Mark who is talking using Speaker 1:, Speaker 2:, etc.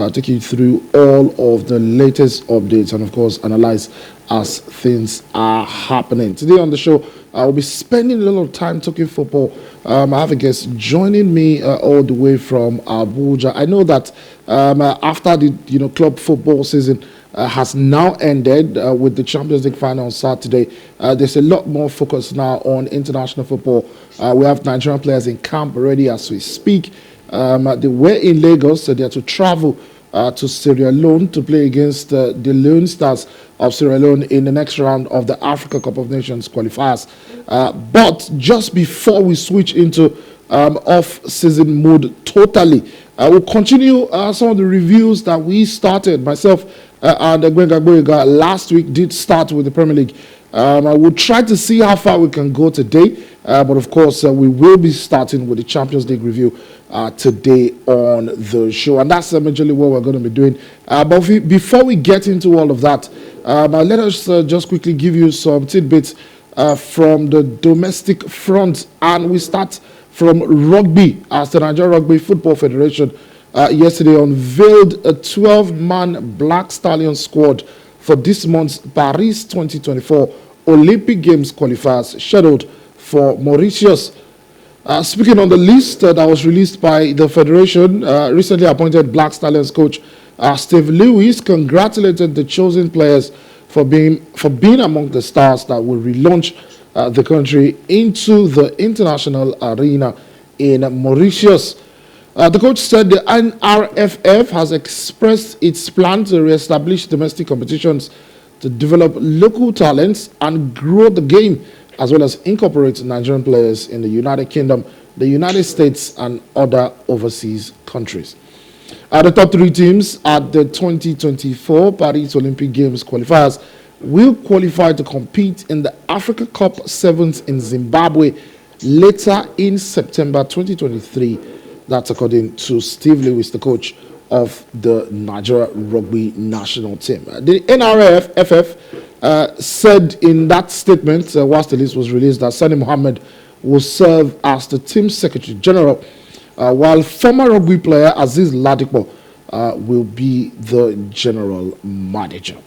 Speaker 1: take you through all of the latest updates and, of course, analyze as things are happening. Today on the show, I will be spending a lot of time talking football. I have a guest joining me all the way from Abuja. I know that after the club football season has now ended with the Champions League final on Saturday, there's a lot more focus now on international football. We have Nigerian players in camp already as we speak. They were in Lagos, so they are to travel to Sierra Leone to play against the Lone Stars of Sierra Leone in the next round of the Africa Cup of Nations qualifiers. But just before we switch into off-season mode totally, we'll continue some of the reviews that we started. Myself and Gwenga Boyega last week did start with the Premier League. I will try to see how far we can go today, but of course we will be starting with the Champions League review today on the show, and that's majorly what we're going to be doing. But before we get into all of that, let us just quickly give you some tidbits from the domestic front, and we start from rugby, as the Nigeria Rugby Football Federation yesterday unveiled a 12-man Black Stallions squad for this month's Paris 2024 Olympic Games qualifiers scheduled for Mauritius. Speaking on the list that was released by the Federation, recently appointed Black Stallions coach Steve Lewis congratulated the chosen players for being among the stars that will relaunch the country into the international arena in Mauritius. The coach said the NRFF has expressed its plan to re-establish domestic competitions to develop local talents and grow the game, as well as incorporate Nigerian players in the United Kingdom, the United States, and other overseas countries. The top three teams at the 2024 Paris Olympic Games qualifiers will qualify to compete in the Africa Cup Sevens in Zimbabwe later in September 2023. That's according to Steve Lewis, the coach of the Nigeria Rugby national team. The NRFF said in that statement, whilst the list was released, that Sani Mohammed will serve as the team secretary general, while former rugby player Aziz Ladipo will be the general manager.